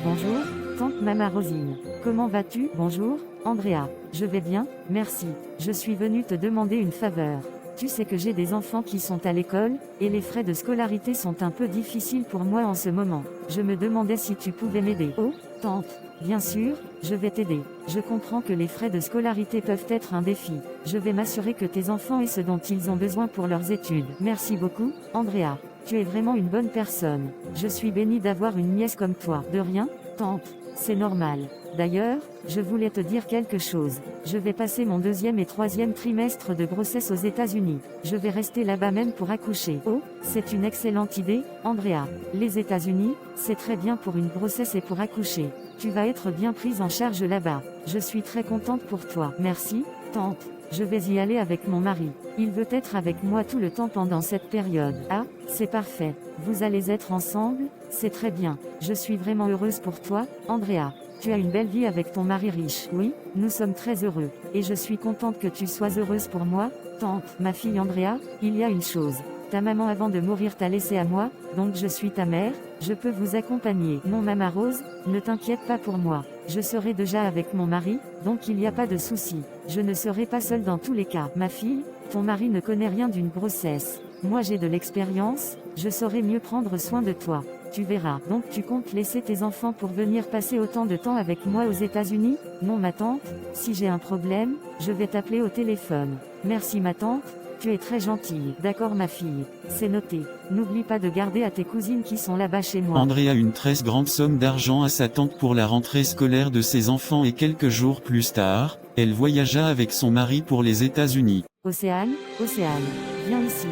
Bonjour, tante Mama Rosine. Comment vas-tu? Bonjour, Andrea. Je vais bien, merci. Je suis venue te demander une faveur. Tu sais que j'ai des enfants qui sont à l'école, et les frais de scolarité sont un peu difficiles pour moi en ce moment. Je me demandais si tu pouvais m'aider. Oh, tante. Bien sûr, je vais t'aider. Je comprends que les frais de scolarité peuvent être un défi. Je vais m'assurer que tes enfants aient ce dont ils ont besoin pour leurs études. Merci beaucoup, Andrea. Tu es vraiment une bonne personne. Je suis bénie d'avoir une nièce comme toi. De rien, tante. C'est normal. D'ailleurs, je voulais te dire quelque chose. Je vais passer mon 2e et 3e trimestre de grossesse aux États-Unis. Je vais rester là-bas même pour accoucher. Oh, c'est une excellente idée, Andrea. Les États-Unis, c'est très bien pour une grossesse et pour accoucher. Tu vas être bien prise en charge là-bas. Je suis très contente pour toi. Merci, tante. Je vais y aller avec mon mari. Il veut être avec moi tout le temps pendant cette période. Ah, c'est parfait. Vous allez être ensemble? C'est très bien. Je suis vraiment heureuse pour toi, Andrea. Tu as une belle vie avec ton mari riche. Oui, nous sommes très heureux. Et je suis contente que tu sois heureuse pour moi, tante. Ma fille Andrea, il y a une chose. Ta maman avant de mourir t'a laissé à moi, donc je suis ta mère, je peux vous accompagner. Non Mama Rose, ne t'inquiète pas pour moi. Je serai déjà avec mon mari, donc il n'y a pas de souci. Je ne serai pas seule dans tous les cas. Ma fille, ton mari ne connaît rien d'une grossesse. Moi j'ai de l'expérience, je saurai mieux prendre soin de toi. Tu verras. Donc tu comptes laisser tes enfants pour venir passer autant de temps avec moi aux États-Unis? Non ma tante, si j'ai un problème, je vais t'appeler au téléphone. Merci ma tante. Tu es très gentille. D'accord ma fille. C'est noté. N'oublie pas de garder à tes cousines qui sont là-bas chez moi. Andrea a une très grande somme d'argent à sa tante pour la rentrée scolaire de ses enfants et quelques jours plus tard, elle voyagea avec son mari pour les États-Unis. Océane, viens ici.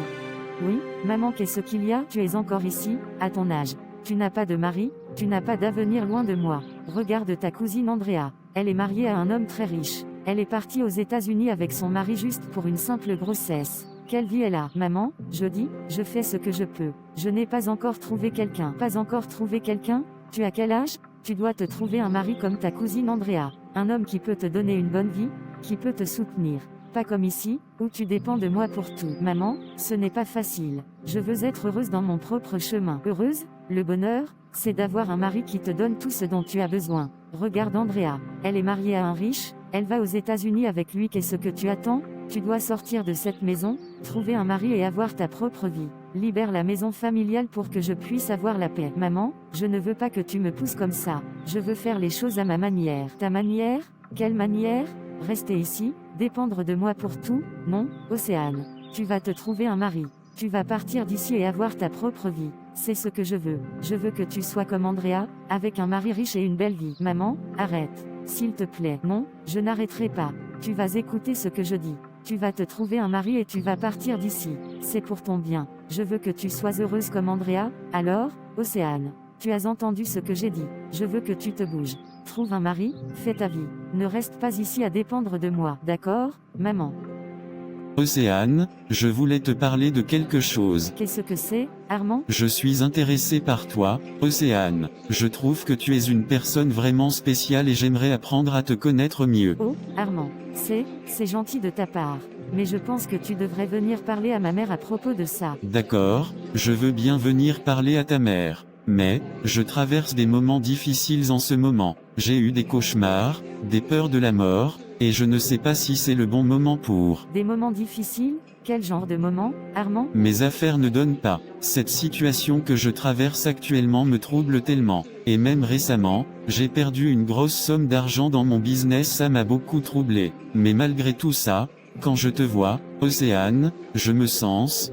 Oui, maman, qu'est-ce qu'il y a? Tu es encore ici, à ton âge. Tu n'as pas de mari, tu n'as pas d'avenir loin de moi. Regarde ta cousine Andrea. Elle est mariée à un homme très riche. Elle est partie aux États-Unis avec son mari juste pour une simple grossesse. Quelle vie elle a? Maman, je dis, je fais ce que je peux. Je n'ai pas encore trouvé quelqu'un. Pas encore trouvé quelqu'un? Tu as quel âge? Tu dois te trouver un mari comme ta cousine Andrea. Un homme qui peut te donner une bonne vie, qui peut te soutenir. Pas comme ici, où tu dépends de moi pour tout. Maman, ce n'est pas facile. Je veux être heureuse dans mon propre chemin. Heureuse? Le bonheur, c'est d'avoir un mari qui te donne tout ce dont tu as besoin. Regarde Andrea, elle est mariée à un riche, elle va aux États-Unis avec lui. Qu'est-ce que tu attends? Tu dois sortir de cette maison, trouver un mari et avoir ta propre vie. Libère la maison familiale pour que je puisse avoir la paix. Maman, je ne veux pas que tu me pousses comme ça. Je veux faire les choses à ma manière. Ta manière? Quelle manière? Rester ici, dépendre de moi pour tout? Non, Océane. Tu vas te trouver un mari. Tu vas partir d'ici et avoir ta propre vie. C'est ce que je veux. Je veux que tu sois comme Andrea, avec un mari riche et une belle vie. Maman, arrête. S'il te plaît. Non, je n'arrêterai pas. Tu vas écouter ce que je dis. Tu vas te trouver un mari et tu vas partir d'ici. C'est pour ton bien. Je veux que tu sois heureuse comme Andrea. Alors, Océane, tu as entendu ce que j'ai dit. Je veux que tu te bouges. Trouve un mari, fais ta vie. Ne reste pas ici à dépendre de moi. D'accord, maman? Océane, je voulais te parler de quelque chose. Qu'est-ce que c'est, Armand? Je suis intéressé par toi, Océane. Je trouve que tu es une personne vraiment spéciale et j'aimerais apprendre à te connaître mieux. Oh, Armand, c'est gentil de ta part. Mais je pense que tu devrais venir parler à ma mère à propos de ça. D'accord, je veux bien venir parler à ta mère. Mais, je traverse des moments difficiles en ce moment. J'ai eu des cauchemars, des peurs de la mort, et je ne sais pas si c'est le bon moment pour... Des moments difficiles? Quel genre de moments, Armand? Mes affaires ne donnent pas. Cette situation que je traverse actuellement me trouble tellement. Et même récemment, j'ai perdu une grosse somme d'argent dans mon business, ça m'a beaucoup troublé. Mais malgré tout ça, quand je te vois, Océane, je me sens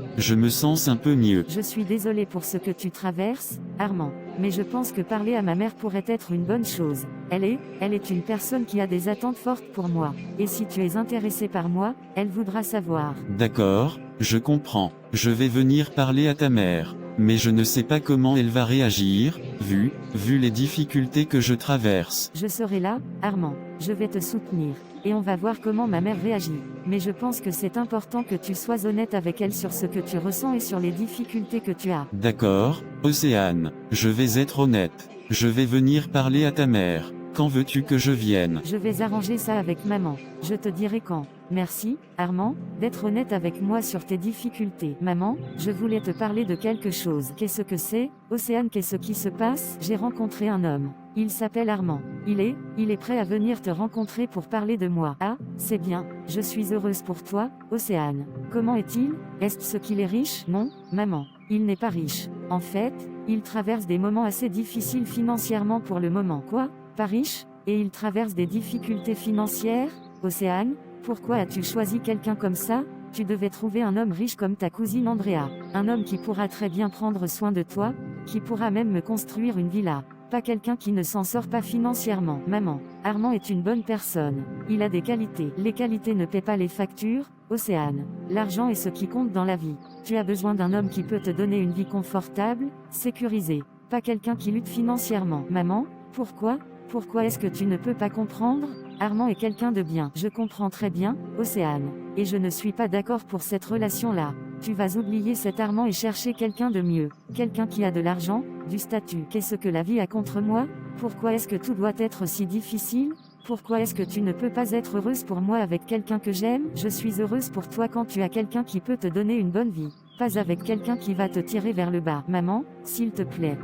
un peu mieux. Je suis désolée pour ce que tu traverses, Armand. Mais je pense que parler à ma mère pourrait être une bonne chose. Elle est une personne qui a des attentes fortes pour moi. Et si tu es intéressé par moi, elle voudra savoir. D'accord, je comprends. Je vais venir parler à ta mère. Mais je ne sais pas comment elle va réagir, vu les difficultés que je traverse. Je serai là, Armand. Je vais te soutenir. Et on va voir comment ma mère réagit. Mais je pense que c'est important que tu sois honnête avec elle sur ce que tu ressens et sur les difficultés que tu as. D'accord, Océane. Je vais être honnête. Je vais venir parler à ta mère. quand veux-tu que je vienne? Je vais arranger ça avec maman. Je te dirai quand. Merci, Armand, d'être honnête avec moi sur tes difficultés. Maman, je voulais te parler de quelque chose. Qu'est-ce que c'est, Océane? Qu'est-ce qui se passe? J'ai rencontré un homme. Il s'appelle Armand. Il est prêt à venir te rencontrer pour parler de moi. Ah, c'est bien. Je suis heureuse pour toi, Océane. Comment est-il? Est-ce qu'il est riche? Non, maman. Il n'est pas riche. En fait, il traverse des moments assez difficiles financièrement pour le moment. Quoi? Pas riche? Et il traverse des difficultés financières? Océane, pourquoi as-tu choisi quelqu'un comme ça? Tu devais trouver un homme riche comme ta cousine Andrea. Un homme qui pourra très bien prendre soin de toi, qui pourra même me construire une villa. Pas quelqu'un qui ne s'en sort pas financièrement. Maman, Armand est une bonne personne. Il a des qualités. Les qualités ne paient pas les factures, Océane. L'argent est ce qui compte dans la vie. Tu as besoin d'un homme qui peut te donner une vie confortable, sécurisée. Pas quelqu'un qui lutte financièrement. Maman, pourquoi? Pourquoi est-ce que tu ne peux pas comprendre? Armand est quelqu'un de bien. Je comprends très bien, Océane. Et je ne suis pas d'accord pour cette relation-là. Tu vas oublier cet Armand et chercher quelqu'un de mieux. Quelqu'un qui a de l'argent, du statut. Qu'est-ce que la vie a contre moi? Pourquoi est-ce que tout doit être si difficile? Pourquoi est-ce que tu ne peux pas être heureuse pour moi avec quelqu'un que j'aime? Je suis heureuse pour toi quand tu as quelqu'un qui peut te donner une bonne vie. Pas avec quelqu'un qui va te tirer vers le bas. Maman, s'il te plaît.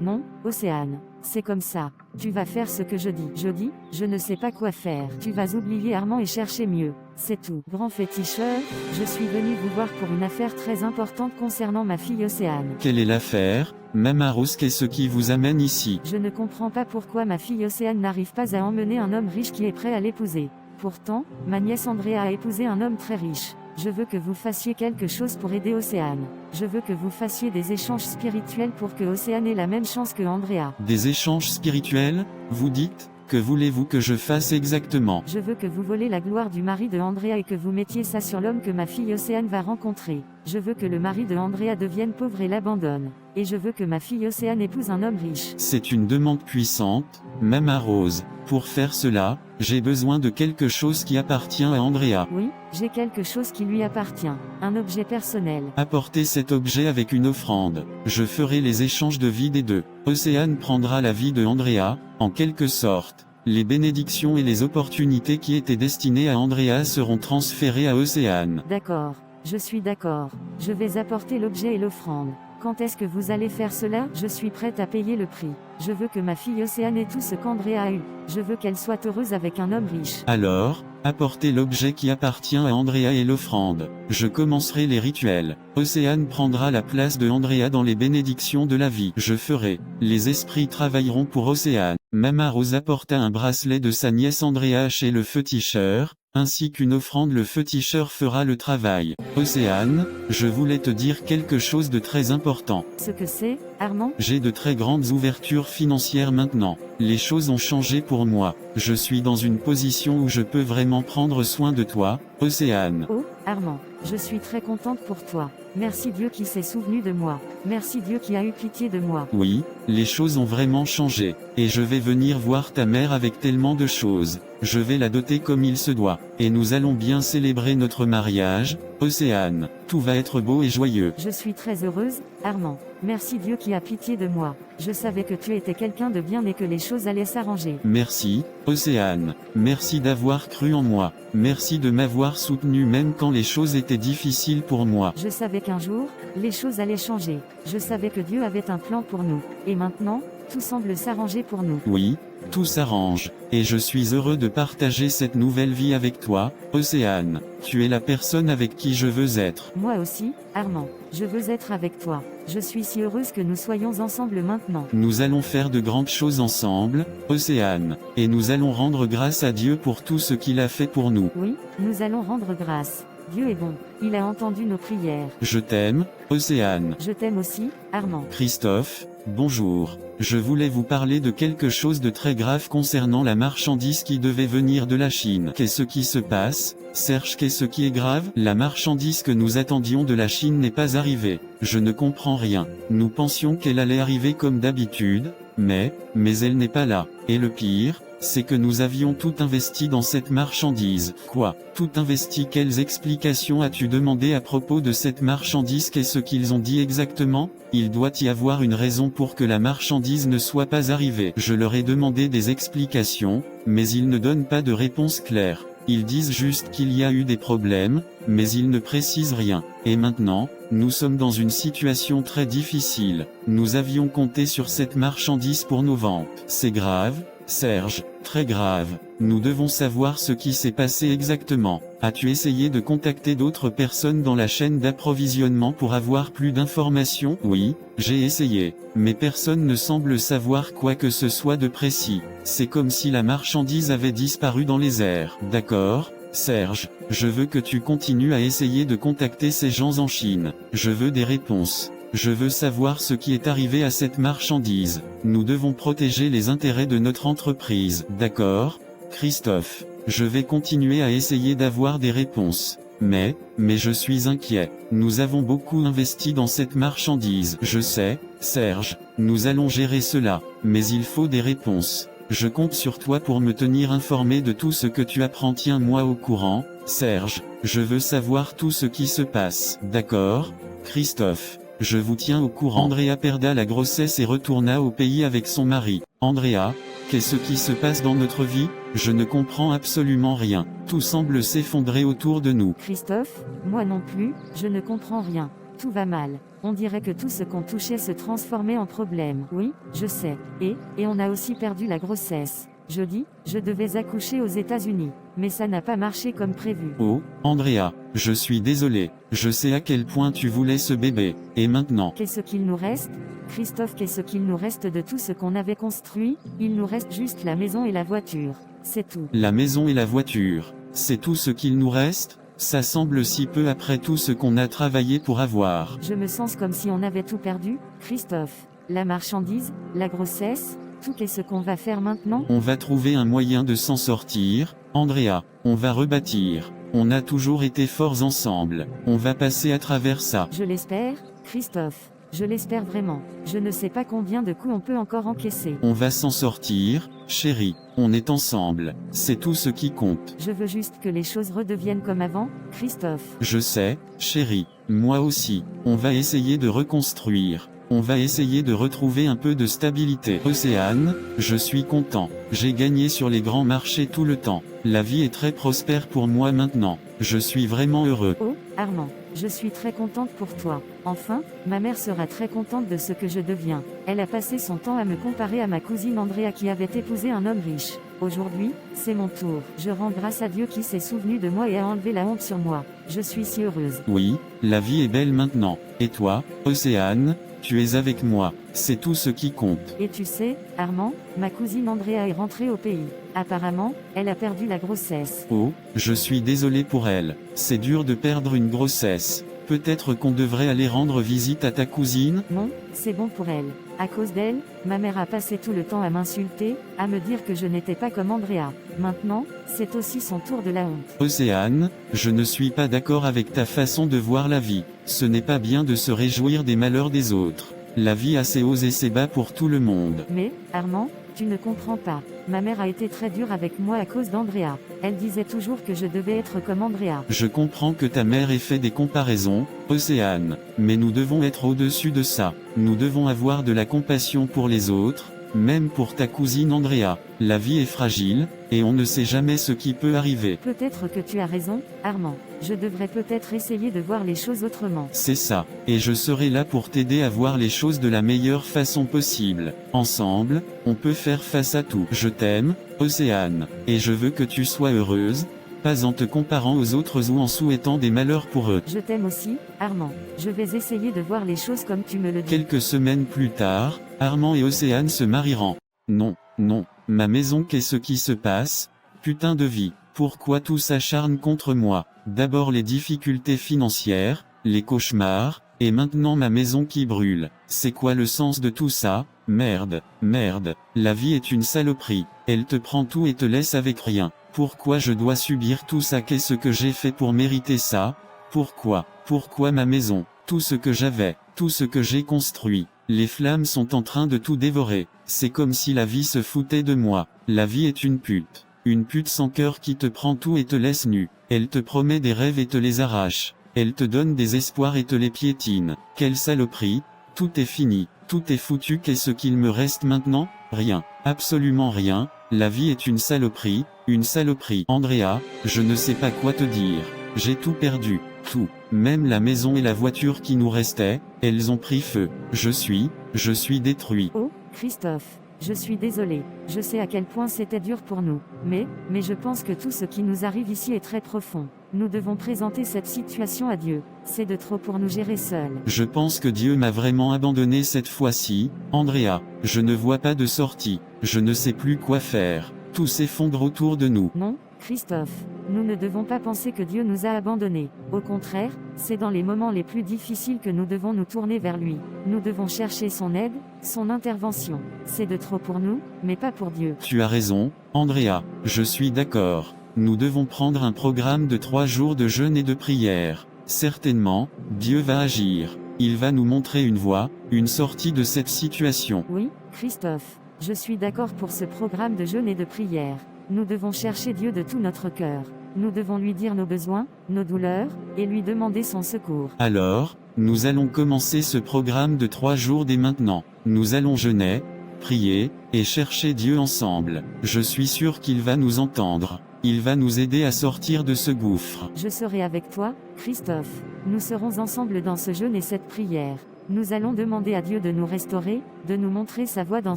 Non, Océane. C'est comme ça. Tu vas faire ce que je dis. Je ne sais pas quoi faire. Tu vas oublier Armand et chercher mieux. C'est tout. Grand féticheur, je suis venu vous voir pour une affaire très importante concernant ma fille Océane. Quelle est l'affaire, Maman Rose? Qu'est-ce qui vous amène ici? Je ne comprends pas pourquoi ma fille Océane n'arrive pas à emmener un homme riche qui est prêt à l'épouser. Pourtant, ma nièce Andrea a épousé un homme très riche. Je veux que vous fassiez quelque chose pour aider Océane. Je veux que vous fassiez des échanges spirituels pour que Océane ait la même chance que Andrea. Des échanges spirituels, vous dites? Que voulez-vous que je fasse exactement? Je veux que vous volez la gloire du mari de Andrea et que vous mettiez ça sur l'homme que ma fille Océane va rencontrer. Je veux que le mari de Andrea devienne pauvre et l'abandonne. Et je veux que ma fille Océane épouse un homme riche. C'est une demande puissante, Maman Rose. Pour faire cela, j'ai besoin de quelque chose qui appartient à Andrea. Oui, j'ai quelque chose qui lui appartient. Un objet personnel. Apportez cet objet avec une offrande. Je ferai les échanges de vie des deux. Océane prendra la vie de Andrea, en quelque sorte. Les bénédictions et les opportunités qui étaient destinées à Andrea seront transférées à Océane. D'accord. Je suis d'accord. Je vais apporter l'objet et l'offrande. Quand est-ce que vous allez faire cela? Je suis prête à payer le prix. Je veux que ma fille Océane ait tout ce qu'Andrea a eu. Je veux qu'elle soit heureuse avec un homme riche. Alors, apportez l'objet qui appartient à Andrea et l'offrande. Je commencerai les rituels. Océane prendra la place de Andrea dans les bénédictions de la vie. Je ferai. Les esprits travailleront pour Océane. Maman Rose apporta un bracelet de sa nièce Andrea chez le féticheur, ainsi qu'une offrande. Le féticheur fera le travail. Océane, je voulais te dire quelque chose de très important. Ce que c'est, Armand? J'ai de très grandes ouvertures financières maintenant. Les choses ont changé pour moi. Je suis dans une position où je peux vraiment prendre soin de toi, Océane. Oh, Armand, je suis très contente pour toi. Merci Dieu qui s'est souvenu de moi. Merci Dieu qui a eu pitié de moi. Oui, les choses ont vraiment changé. Et je vais venir voir ta mère avec tellement de choses. Je vais la doter comme il se doit. Et nous allons bien célébrer notre mariage, Océane. Tout va être beau et joyeux. Je suis très heureuse, Armand. Merci Dieu qui a pitié de moi. Je savais que tu étais quelqu'un de bien et que les choses allaient s'arranger. Merci, Océane. Merci d'avoir cru en moi. Merci de m'avoir soutenu même quand les choses étaient difficiles pour moi. Je savais qu'un jour, les choses allaient changer. Je savais que Dieu avait un plan pour nous. Et maintenant, tout semble s'arranger pour nous. Oui, tout s'arrange. Et je suis heureux de partager cette nouvelle vie avec toi, Océane. Tu es la personne avec qui je veux être. Moi aussi, Armand. Je veux être avec toi. Je suis si heureuse que nous soyons ensemble maintenant. Nous allons faire de grandes choses ensemble, Océane. Et nous allons rendre grâce à Dieu pour tout ce qu'il a fait pour nous. Oui, nous allons rendre grâce. Dieu est bon. Il a entendu nos prières. Je t'aime, Océane. Je t'aime aussi, Armand. Christophe, bonjour. Je voulais vous parler de quelque chose de très grave concernant la marchandise qui devait venir de la Chine. Qu'est-ce qui se passe, Serge? Qu'est-ce qui est grave? La marchandise que nous attendions de la Chine n'est pas arrivée. Je ne comprends rien. Nous pensions qu'elle allait arriver comme d'habitude, mais elle n'est pas là. Et le pire, c'est que nous avions tout investi dans cette marchandise. Quoi? Tout investi? Quelles explications as-tu demandé à propos de cette marchandise? Qu'est-ce qu'ils ont dit exactement? Il doit y avoir une raison pour que la marchandise ne soit pas arrivée. Je leur ai demandé des explications, mais ils ne donnent pas de réponse claire. Ils disent juste qu'il y a eu des problèmes, mais ils ne précisent rien. Et maintenant, nous sommes dans une situation très difficile. Nous avions compté sur cette marchandise pour nos ventes. C'est grave, Serge, très grave. Nous devons savoir ce qui s'est passé exactement. As-tu essayé de contacter d'autres personnes dans la chaîne d'approvisionnement pour avoir plus d'informations? Oui, j'ai essayé, mais personne ne semble savoir quoi que ce soit de précis. C'est comme si la marchandise avait disparu dans les airs. D'accord, Serge, je veux que tu continues à essayer de contacter ces gens en Chine. Je veux des réponses. Je veux savoir ce qui est arrivé à cette marchandise. Nous devons protéger les intérêts de notre entreprise. D'accord, Christophe? Je vais continuer à essayer d'avoir des réponses. Mais je suis inquiet. Nous avons beaucoup investi dans cette marchandise. Je sais, Serge, nous allons gérer cela. Mais il faut des réponses. Je compte sur toi pour me tenir informé de tout ce que tu apprends. Tiens-moi au courant, Serge. Je veux savoir tout ce qui se passe. D'accord, Christophe? Je vous tiens au courant. Andrea perda la grossesse et retourna au pays avec son mari. Andrea, qu'est-ce qui se passe dans notre vie? Je ne comprends absolument rien. Tout semble s'effondrer autour de nous. Christophe, moi non plus, je ne comprends rien. Tout va mal. On dirait que tout ce qu'on touchait se transformait en problème. Oui, je sais. Et on a aussi perdu la grossesse. Jeudi, je devais accoucher aux États-Unis. Mais ça n'a pas marché comme prévu. Oh, Andrea, je suis désolé. Je sais à quel point tu voulais ce bébé. Et maintenant? Qu'est-ce qu'il nous reste? Christophe, qu'est-ce qu'il nous reste de tout ce qu'on avait construit? Il nous reste juste la maison et la voiture. C'est tout. La maison et la voiture. C'est tout ce qu'il nous reste? Ça semble si peu après tout ce qu'on a travaillé pour avoir. Je me sens comme si on avait tout perdu, Christophe. La marchandise, la grossesse, tout. Qu'est-ce qu'on va faire maintenant? On va trouver un moyen de s'en sortir, Andrea. On va rebâtir. On a toujours été forts ensemble. On va passer à travers ça. Je l'espère, Christophe. Je l'espère vraiment. Je ne sais pas combien de coups on peut encore encaisser. On va s'en sortir, chérie. On est ensemble. C'est tout ce qui compte. Je veux juste que les choses redeviennent comme avant, Christophe. Je sais, chérie. Moi aussi. On va essayer de reconstruire. On va essayer de retrouver un peu de stabilité. Océane, je suis content. J'ai gagné sur les grands marchés tout le temps. La vie est très prospère pour moi maintenant. Je suis vraiment heureux. Oh, Armand, je suis très contente pour toi. Enfin, ma mère sera très contente de ce que je deviens. Elle a passé son temps à me comparer à ma cousine Andrea qui avait épousé un homme riche. Aujourd'hui, c'est mon tour. Je rends grâce à Dieu qui s'est souvenu de moi et a enlevé la honte sur moi. Je suis si heureuse. Oui, la vie est belle maintenant. Et toi, Océane? Tu es avec moi, c'est tout ce qui compte. Et tu sais, Armand, ma cousine Andrea est rentrée au pays. Apparemment, elle a perdu la grossesse. Oh, je suis désolé pour elle. C'est dur de perdre une grossesse. Peut-être qu'on devrait aller rendre visite à ta cousine? Non, c'est bon pour elle. À cause d'elle, ma mère a passé tout le temps à m'insulter, à me dire que je n'étais pas comme Andrea. Maintenant, c'est aussi son tour de la honte. Océane, je ne suis pas d'accord avec ta façon de voir la vie. Ce n'est pas bien de se réjouir des malheurs des autres. La vie a ses hauts et ses bas pour tout le monde. Mais, Armand, tu ne comprends pas. Ma mère a été très dure avec moi à cause d'Andrea. Elle disait toujours que je devais être comme Andrea. Je comprends que ta mère ait fait des comparaisons, Océane. Mais nous devons être au-dessus de ça. Nous devons avoir de la compassion pour les autres, même pour ta cousine Andrea. La vie est fragile, et on ne sait jamais ce qui peut arriver. Peut-être que tu as raison, Armand. Je devrais peut-être essayer de voir les choses autrement. C'est ça. Et je serai là pour t'aider à voir les choses de la meilleure façon possible. Ensemble, on peut faire face à tout. Je t'aime, Océane. Et je veux que tu sois heureuse, pas en te comparant aux autres ou en souhaitant des malheurs pour eux. Je t'aime aussi, Armand. Je vais essayer de voir les choses comme tu me le dis. Quelques semaines plus tard, Armand et Océane se marieront. Non, non. Ma maison, qu'est-ce qui se passe? Putain de vie. Pourquoi tout s'acharne contre moi? D'abord les difficultés financières, les cauchemars, et maintenant ma maison qui brûle. C'est quoi le sens de tout ça? Merde, merde. La vie est une saloperie. Elle te prend tout et te laisse avec rien. Pourquoi je dois subir tout ça? Qu'est-ce que j'ai fait pour mériter ça? Pourquoi? Pourquoi ma maison? Tout ce que j'avais, tout ce que j'ai construit. Les flammes sont en train de tout dévorer. C'est comme si la vie se foutait de moi. La vie est une pute. Une pute sans cœur qui te prend tout et te laisse nu. Elle te promet des rêves et te les arrache. Elle te donne des espoirs et te les piétine. Quelle saloperie. Tout est fini. Tout est foutu. Qu'est-ce qu'il me reste maintenant? Rien. Absolument rien. La vie est une saloperie. Une saloperie. Andrea, je ne sais pas quoi te dire. J'ai tout perdu. Tout. Même la maison et la voiture qui nous restaient, elles ont pris feu. Je suis détruit. Oh, Christophe, je suis désolé. Je sais à quel point c'était dur pour nous. Mais je pense que tout ce qui nous arrive ici est très profond. Nous devons présenter cette situation à Dieu. C'est de trop pour nous gérer seuls. Je pense que Dieu m'a vraiment abandonné cette fois-ci, Andrea. Je ne vois pas de sortie. Je ne sais plus quoi faire. Tout s'effondre autour de nous. Non, Christophe, nous ne devons pas penser que Dieu nous a abandonnés. Au contraire, c'est dans les moments les plus difficiles que nous devons nous tourner vers lui. Nous devons chercher son aide, son intervention. C'est de trop pour nous, mais pas pour Dieu. Tu as raison, Andrea. Je suis d'accord. Nous devons prendre un programme de 3 jours de jeûne et de prière. Certainement, Dieu va agir. Il va nous montrer une voie, une sortie de cette situation. Oui, Christophe, je suis d'accord pour ce programme de jeûne et de prière. Nous devons chercher Dieu de tout notre cœur. Nous devons lui dire nos besoins, nos douleurs, et lui demander son secours. Alors, nous allons commencer ce programme de 3 jours dès maintenant. Nous allons jeûner, prier, et chercher Dieu ensemble. Je suis sûr qu'il va nous entendre. Il va nous aider à sortir de ce gouffre. Je serai avec toi, Christophe. Nous serons ensemble dans ce jeûne et cette prière. Nous allons demander à Dieu de nous restaurer, de nous montrer sa voie dans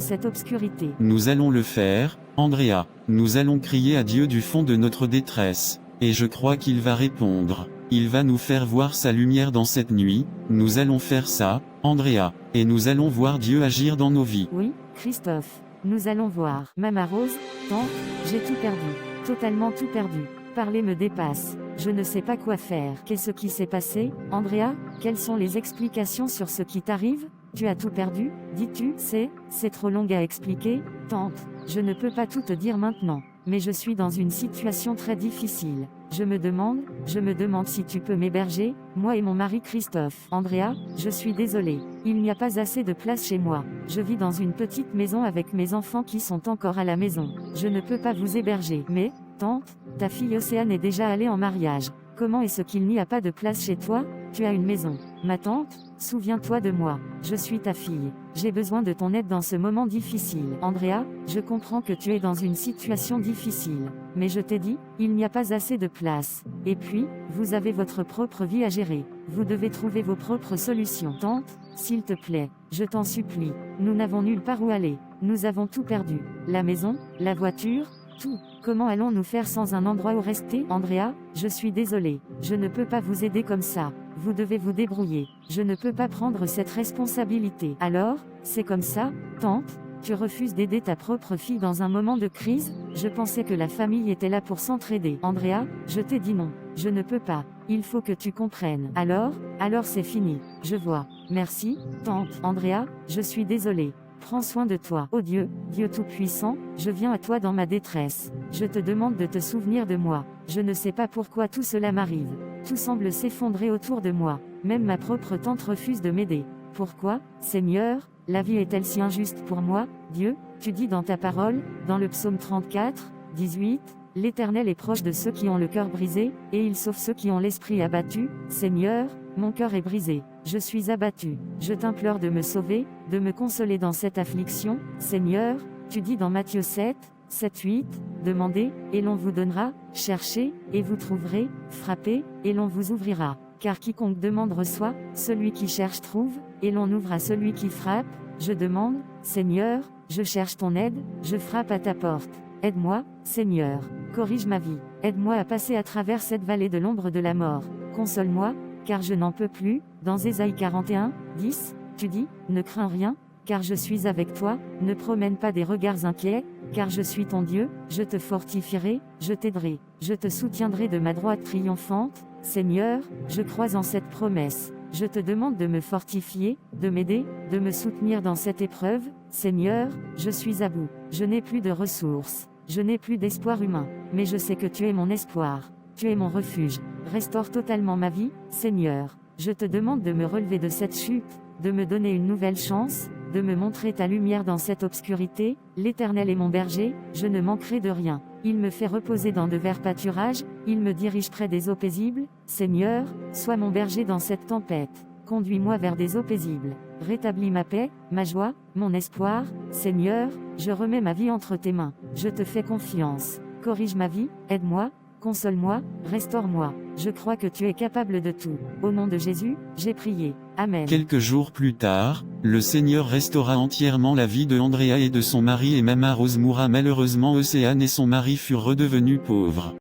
cette obscurité. Nous allons le faire, Andrea. Nous allons crier à Dieu du fond de notre détresse. Et je crois qu'il va répondre. Il va nous faire voir sa lumière dans cette nuit. Nous allons faire ça, Andrea. Et nous allons voir Dieu agir dans nos vies. Oui, Christophe. Nous allons voir. Mama Rose, tante, j'ai tout perdu. Totalement tout perdu. Parler me dépasse. Je ne sais pas quoi faire. Qu'est-ce qui s'est passé, Andrea? Quelles sont les explications sur ce qui t'arrive? Tu as tout perdu, dis-tu? C'est trop long à expliquer, tante. Je ne peux pas tout te dire maintenant. Mais je suis dans une situation très difficile. Je me demande si tu peux m'héberger, moi et mon mari Christophe. Andrea, je suis désolée. Il n'y a pas assez de place chez moi. Je vis dans une petite maison avec mes enfants qui sont encore à la maison. Je ne peux pas vous héberger. Mais, tante, ta fille Océane est déjà allée en mariage. Comment est-ce qu'il n'y a pas de place chez toi? Tu as une maison. Ma tante, souviens-toi de moi. Je suis ta fille. J'ai besoin de ton aide dans ce moment difficile. Andrea, je comprends que tu es dans une situation difficile. Mais je t'ai dit, il n'y a pas assez de place. Et puis, vous avez votre propre vie à gérer. Vous devez trouver vos propres solutions. Tante, s'il te plaît, je t'en supplie. Nous n'avons nulle part où aller. Nous avons tout perdu. La maison, la voiture, tout. Comment allons-nous faire sans un endroit où rester? Andrea, je suis désolée. Je ne peux pas vous aider comme ça. Vous devez vous débrouiller. Je ne peux pas prendre cette responsabilité. Alors, c'est comme ça, tante? Tu refuses d'aider ta propre fille dans un moment de crise? Je pensais que la famille était là pour s'entraider. Andrea, je t'ai dit non. Je ne peux pas. Il faut que tu comprennes. Alors c'est fini. Je vois. Merci, tante. Andrea, je suis désolée. Prends soin de toi. Oh Dieu, Dieu Tout-Puissant, je viens à toi dans ma détresse. Je te demande de te souvenir de moi. Je ne sais pas pourquoi tout cela m'arrive. Tout semble s'effondrer autour de moi. Même ma propre tante refuse de m'aider. Pourquoi, Seigneur, la vie est-elle si injuste pour moi? Dieu, tu dis dans ta parole, dans le psaume 34, 18, l'Éternel est proche de ceux qui ont le cœur brisé, et il sauve ceux qui ont l'esprit abattu. Seigneur, mon cœur est brisé, je suis abattu. Je t'implore de me sauver, de me consoler dans cette affliction. Seigneur, tu dis dans Matthieu 7, 7-8, demandez, et l'on vous donnera, cherchez, et vous trouverez, frappez, et l'on vous ouvrira. Car quiconque demande reçoit, celui qui cherche trouve, et l'on ouvre à celui qui frappe. Je demande, Seigneur, je cherche ton aide, je frappe à ta porte. Aide-moi, Seigneur, corrige ma vie. Aide-moi à passer à travers cette vallée de l'ombre de la mort. Console-moi, car je n'en peux plus. Dans Ésaïe 41, 10, tu dis, ne crains rien, car je suis avec toi, ne promène pas des regards inquiets, car je suis ton Dieu, je te fortifierai, je t'aiderai, je te soutiendrai de ma droite triomphante. Seigneur, je crois en cette promesse. Je te demande de me fortifier, de m'aider, de me soutenir dans cette épreuve. Seigneur, je suis à bout. Je n'ai plus de ressources. Je n'ai plus d'espoir humain. Mais je sais que tu es mon espoir. Tu es mon refuge. Restaure totalement ma vie, Seigneur. Je te demande de me relever de cette chute, de me donner une nouvelle chance, de me montrer ta lumière dans cette obscurité. L'Éternel est mon berger, je ne manquerai de rien. Il me fait reposer dans de verts pâturages, il me dirige près des eaux paisibles. Seigneur, sois mon berger dans cette tempête. Conduis-moi vers des eaux paisibles. Rétablis ma paix, ma joie, mon espoir. Seigneur, je remets ma vie entre tes mains. Je te fais confiance. Corrige ma vie, aide-moi, console-moi, restaure-moi. Je crois que tu es capable de tout. Au nom de Jésus, j'ai prié. Amen. Quelques jours plus tard, le Seigneur restaura entièrement la vie de Andrea et de son mari et Mama Rose mourra malheureusement. Océane et son mari furent redevenus pauvres.